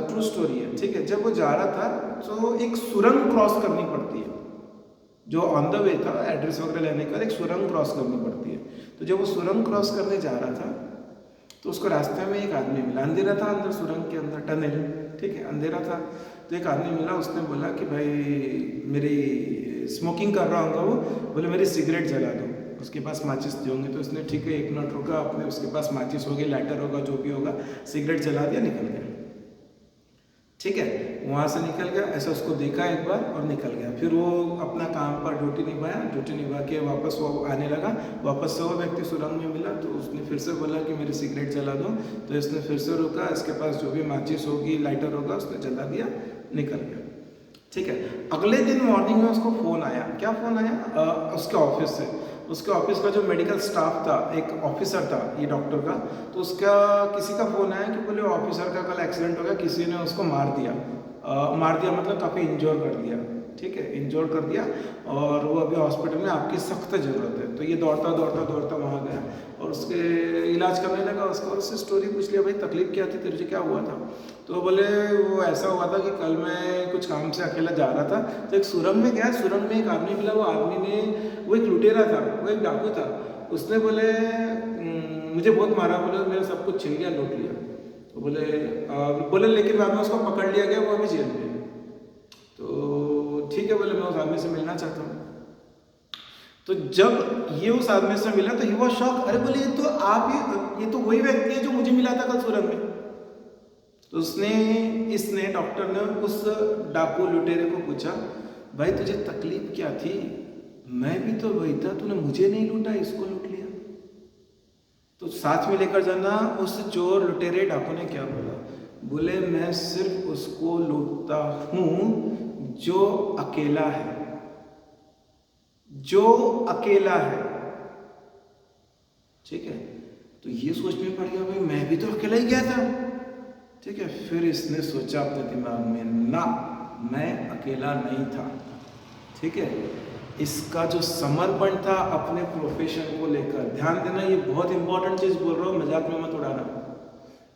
ट्रू स्टोरी है, ठीक है, जब वो जा रहा था तो एक सुरंग क्रॉस करनी पड़ती है, जो ऑन द वे था एड्रेस वगैरह लेने के बाद एक सुरंग क्रॉस करनी पड़ती है। तो जब वो सुरंग क्रॉस करने जा रहा था तो उसको रास्ते में एक आदमी मिला, अंधेरा था अंदर सुरंग के अंदर, टनल, ठीक है, अंधेरा था। तो एक आदमी मिला, उसने बोला कि भाई मेरी स्मोकिंग कर रहा होगा वो, बोले मेरी सिगरेट जला दो, उसके पास माचिस होंगे। तो उसने ठीक है 1 मिनट रुका, अपने उसके पास माचिस होगी, लाइटर होगा, जो भी होगा, सिगरेट जला दिया, निकल गया, ठीक है। वहाँ से निकल गया, ऐसा उसको देखा एक बार और निकल गया। फिर वो अपना काम पर ड्यूटी निभाया, ड्यूटी निभा के वापस वो आने लगा, वापस से वो व्यक्ति सुरंग में मिला। तो उसने फिर से बोला कि मेरी सिगरेट जला दो। तो इसने फिर से रुका, इसके पास जो भी माचिस होगी, लाइटर होगा, उसने जला दिया, निकल गया, ठीक है। अगले दिन मॉर्निंग में उसको फ़ोन आया, क्या फ़ोन आया, उसके ऑफिस से। उसके ऑफिस का जो मेडिकल स्टाफ था, एक ऑफिसर था ये डॉक्टर का, तो उसका किसी का फ़ोन आया कि बोले ऑफिसर का कल एक्सीडेंट हो गया, किसी ने उसको मार दिया, मतलब काफ़ी इंजोर कर दिया, ठीक है, इंजोर कर दिया, और वो अभी हॉस्पिटल में आपकी सख्त ज़रूरत है। तो ये दौड़ता दौड़ता दौड़ता वहाँ गया और उसके इलाज करने लगा उसको, और उससे स्टोरी पूछ लिया, भाई तकलीफ क्या थी तेरे, क्या हुआ था। तो बोले वो ऐसा हुआ था कि कल मैं कुछ काम से अकेला जा रहा था, तो एक सुरंग में गया, सुरंग में एक आदमी मिला, वो आदमी ने, वो एक लुटेरा था, वो एक डाकू था, उसने बोले मुझे बहुत मारा, बोले मेरा सब कुछ छीन गया, लूट लिया। तो बोले लेकिन बाद में उसको पकड़ लिया गया, वो अभी जेल में। तो ठीक है, बोले मैं उस आदमी से मिलना चाहता हूँ। तो जब ये उस आदमी से मिला तो ही वाज शॉक, अरे बोले ये तो आप, ये तो वही व्यक्ति है जो मुझे मिला था कल सुरंग में। तो इसने डॉक्टर ने उस डाकू लुटेरे को पूछा, भाई तुझे तकलीफ क्या थी, मैं भी तो वही था, तूने मुझे नहीं लूटा, इसको लूट लिया। तो साथ में लेकर जाना। उस चोर लुटेरे डाकू ने क्या बोला, बोले मैं सिर्फ उसको लूटता हूं जो अकेला है, जो अकेला है, ठीक है। तो ये सोच में पड़ गया, भाई मैं भी तो अकेला ही गया था, ठीक है। फिर इसने सोचा अपने दिमाग में, ना मैं अकेला नहीं था, ठीक है। इसका जो समर्पण था अपने प्रोफेशन को लेकर, ध्यान देना ये बहुत इंपॉर्टेंट चीज बोल रहा हूँ, मजाक में मत उड़ाना।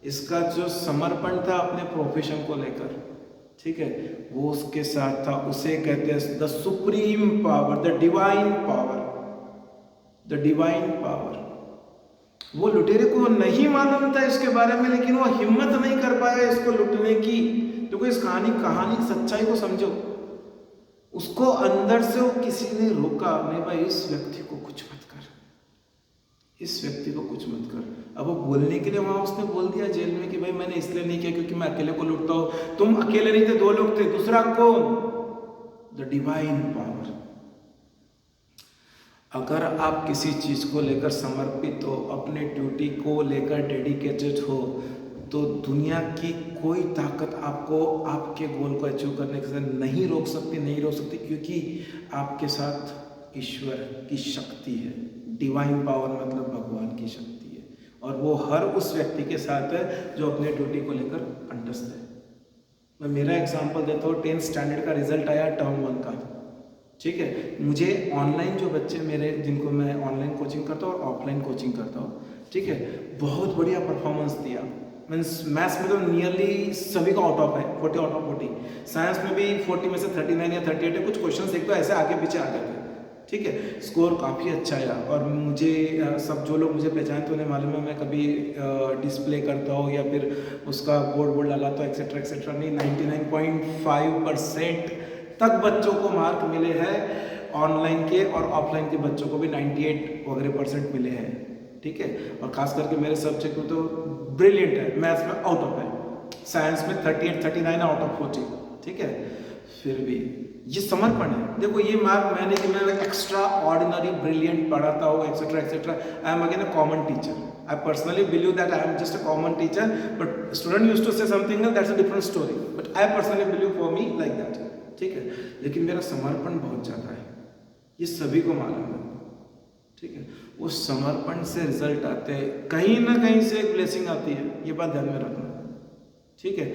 इसका जो समर्पण था अपने प्रोफेशन को लेकर, ठीक है, वो उसके साथ था। उसे कहते हैं the supreme power, the divine power, the divine power. वो लुटेरे को नहीं मालूम था इसके बारे में, लेकिन वो हिम्मत नहीं कर पाया इसको लुटने की। तो इस कहानी सच्चाई को समझो, उसको अंदर से वो किसी ने रोका, नहीं भाई इस व्यक्ति को कुछ मत कर, इस व्यक्ति को कुछ मत कर। अब वो बोलने के लिए वहां उसने बोल दिया जेल में कि भाई मैंने इसलिए नहीं किया क्योंकि मैं अकेले को लूटता हूं। तुम अकेले नहीं थे, 2 लोग थे, दूसरा कौन, द डिवाइन पावर। अगर आप किसी चीज को लेकर समर्पित हो, अपने ड्यूटी को लेकर डेडिकेटेड हो, तो दुनिया की कोई ताकत आपको आपके गोल को अचीव करने से नहीं रोक सकती, क्योंकि आपके साथ ईश्वर की शक्ति है। डिवाइन पावर मतलब भगवान की शक्ति है, और वो हर उस व्यक्ति के साथ है जो अपने ड्यूटी को लेकर कंटस्ट है। मैं मेरा एग्जांपल देता हूँ, 10th स्टैंडर्ड का रिजल्ट आया टर्म 1 का, ठीक है। मुझे ऑनलाइन जो बच्चे मेरे, जिनको मैं ऑनलाइन कोचिंग करता हूँ और ऑफलाइन कोचिंग करता हूँ, ठीक है, बहुत बढ़िया परफॉर्मेंस दिया। मीन्स मैथ्स में तो नियरली सभी का आउट ऑफ है, 40 आउट ऑफ 40। साइंस में भी 40 में से 39 या 38 है, कुछ क्वेश्चन एक तो ऐसे आगे पीछे आ गए थे, ठीक है। स्कोर काफ़ी अच्छा आया, और मुझे सब जो लोग मुझे पहचानते उन्हें मालूम है, मैं कभी डिस्प्ले करता हूँ या फिर उसका बोर्ड लगाता हूँ एक्सेट्रा एक्सेट्रा नहीं। 99.5% तक बच्चों को मार्क मिले हैं, ऑनलाइन के और ऑफलाइन के बच्चों को भी 98 वगैरह % मिले हैं, ठीक है। और खास करके मेरे सब्जेक्ट में तो ब्रिलियंट है, मैथ्स में आउट ऑफ है, साइंस में 38 39 आउट ऑफ 40, ठीक है। फिर भी ये समर्पण है। देखो ये मार्क मैंने कि मैं एक्स्ट्रा ऑर्डिनरी ब्रिलियंट पढ़ाता हूँ etcetera etcetera, I am again a common teacher. I personally believe that I am just a common teacher, but student used to say something that's a different story, but I personally believe for me like that, ठीक है। लेकिन मेरा समर्पण बहुत ज़्यादा है, ये सभी को मालूम है, ठीक है। वो समर्पण से रिजल्ट आते हैं, कहीं ना कहीं से एक ब्लेसिंग आती है, ये बात ध्यान में रखना, ठीक है।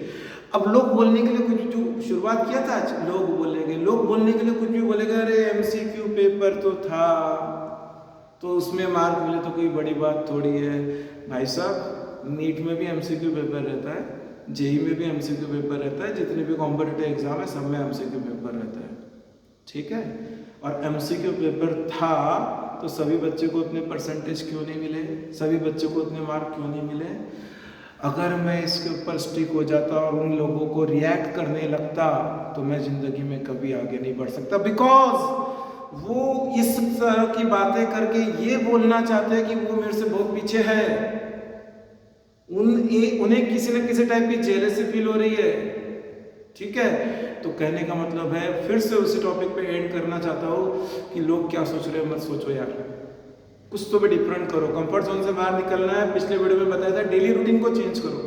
अब लोग बोलने के लिए कुछ, जो शुरुआत किया था आज, लोग बोलने के लिए कुछ भी बोलेगा, अरे एमसीक्यू पेपर तो था तो उसमें मार्क मिले तो कोई बड़ी बात थोड़ी है। भाई साहब, नीट में भी एमसीक्यू पेपर रहता है, जेई में भी एमसीक्यू पेपर रहता है, जितने भी कॉम्पिटिटिव एग्जाम है सब में एमसीक्यू पेपर रहता है, ठीक है। और एमसीक्यू पेपर था तो सभी बच्चे को उतने परसेंटेज क्यों नहीं मिले, सभी बच्चों को उतने मार्क क्यों नहीं मिले? अगर मैं इसके ऊपर स्टिक हो जाता और उन लोगों को रिएक्ट करने लगता तो मैं जिंदगी में कभी आगे नहीं बढ़ सकता, बिकॉज वो इस तरह की बातें करके ये बोलना चाहते हैं कि वो मेरे से बहुत पीछे है, उन्हें किसी न किसी टाइप की जेलसी फील हो रही है, ठीक है। तो कहने का मतलब है, फिर से उसी टॉपिक पे एंड करना चाहता हूँ कि लोग क्या सोच रहे हैं मत सोचो यार, कुछ तो भी डिफरेंट करो, कंफर्ट जोन से बाहर निकलना है। पिछले वीडियो में बताया था, डेली रूटीन को चेंज करो,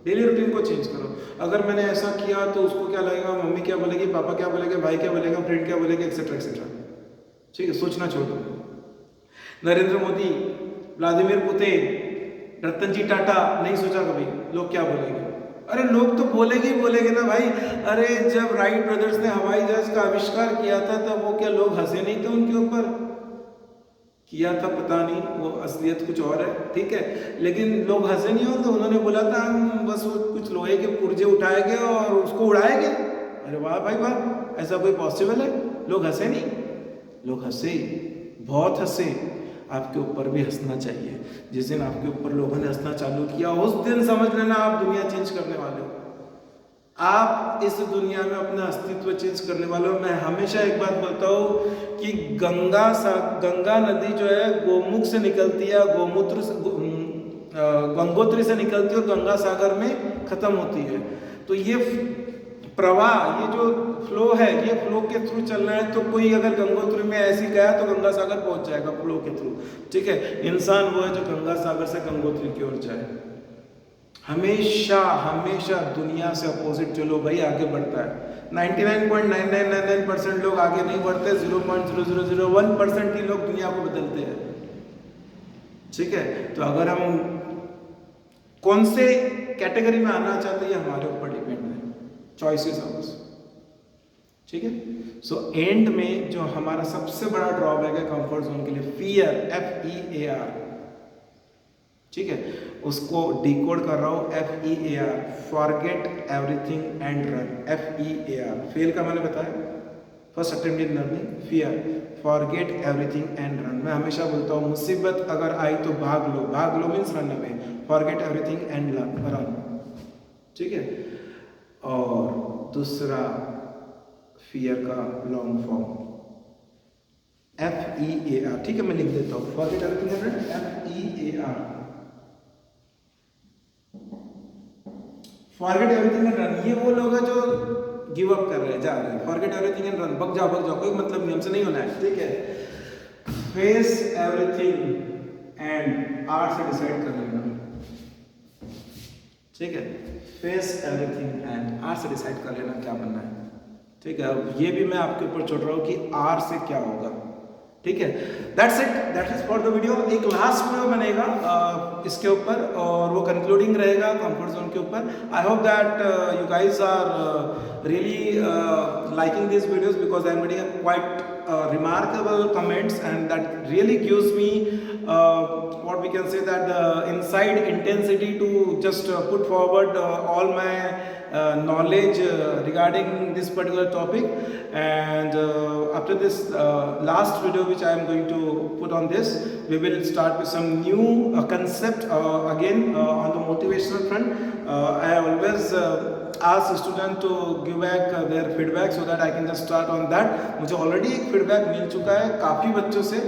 डेली रूटीन को चेंज करो। अगर मैंने ऐसा किया तो उसको क्या लगेगा, मम्मी क्या बोलेगी, पापा क्या बोलेंगे, भाई क्या बोलेगा, फ्रेंड क्या बोलेगा, एक्सेट्रा एक्सेट्रा, ठीक है। सोचना छोड़ दो। नरेंद्र मोदी, व्लादिमीर पुतिन, रतन जी टाटा, नहीं सोचा कभी लोग क्या बोलेंगे? अरे लोग तो बोलेगे ना भाई। अरे जब राइट ब्रदर्स ने हवाई जहाज का आविष्कार किया था तब वो क्या लोग हंसे नहीं थे उनके ऊपर? किया था, पता नहीं, वो असलियत कुछ और है, ठीक है। लेकिन लोग हंसे नहीं हो तो उन्होंने बोला था हम बस वो कुछ लोहे के पुर्जे उठाएंगे और उसको उड़ाएंगे। अरे वाह भाई वाह, ऐसा कोई पॉसिबल है? लोग हंसे नहीं? लोग हंसे, बहुत हंसे। आपके ऊपर भी हंसना चाहिए। जिस दिन आपके ऊपर लोगों ने हंसना चालू किया उस दिन समझ लेना आप दुनिया चेंज करने वाले हो, आप इस दुनिया में अपना अस्तित्व चेंज करने वाले हो। मैं हमेशा एक बात बोलता हूँ कि गंगा नदी जो है गोमुख से निकलती है, गंगोत्री से निकलती है और गंगा सागर में खत्म होती है। तो ये प्रवाह, ये जो फ्लो है, ये फ्लो के थ्रू चलना है। तो कोई अगर गंगोत्री में ऐसी गया तो गंगा सागर पहुंच जाएगा फ्लो के थ्रू, ठीक है। इंसान वो है जो गंगा सागर से गंगोत्री की ओर जाए। हमेशा हमेशा दुनिया से अपोजिट चलो भाई, आगे बढ़ता है। 99.9999% लोग आगे नहीं बढ़ते, 0.0001% ही लोग दुनिया को बदलते हैं, ठीक है। तो अगर हम कौन से कैटेगरी में आना चाहते हैं ये हमारे ऊपर डिपेंड है, चॉइसेस आवर्स, ठीक है। सो एंड में जो हमारा सबसे बड़ा ड्रॉबैक है कंफर्ट जोन के लिए, फियर, FEAR, ठीक है, उसको डिकोड कर रहा हूं, FEAR, forget everything and run. FEAR, fail का मैंने बताया, first attempt in learning, fear, forget everything and run. मैं हमेशा बोलता हूँ मुसीबत अगर आई तो भाग लो means run away, forget everything and run, ठीक है। और दूसरा फियर का लॉन्ग फॉर्म FEAR, ठीक है, मैं लिख देता हूँ, forget everything and run, FEAR, forget everything and run. ये वो लोग हैं जो गिव अप कर रहे हैं, जा रहे हैं, फॉरगेट एवरीथिंग एंड रन, भग जाओ, कोई मतलब नहीं, हमसे नहीं होना है, ठीक है। फेस एवरीथिंग एंड आर से डिसाइड कर लेना, ठीक है। फेस एवरीथिंग एंड आर से डिसाइड कर लेना क्या बनना है, ठीक है। अब ये भी मैं आपके ऊपर छोड़ रहा हूँ कि आर से क्या होगा, ठीक है। That's it, that is for the video. एक लास्ट वीडियो बनेगा इसके ऊपर और वो कंक्लूडिंग रहेगा कंफर्ट जोन के ऊपर। I hope that you guys are really liking these videos because I am getting quite remarkable comments and that really gives me what we can say that the inside intensity to just put forward all my knowledge regarding this particular topic. And after this last video which I am going to put on this, we will start with some new concept again on the motivational front. I always ask student to give back their feedback so that I can just start on that. मुझे already एक feedback मिल चुका है काफ़ी बच्चों से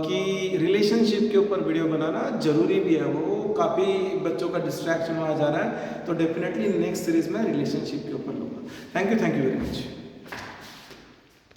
कि relationship के ऊपर वीडियो बनाना ज़रूरी भी है, वो काफ़ी बच्चों का डिस्ट्रैक्शन आ जा रहा है, तो डेफिनेटली नेक्स्ट सीरीज में रिलेशनशिप के ऊपर लूँगा। Thank you very much.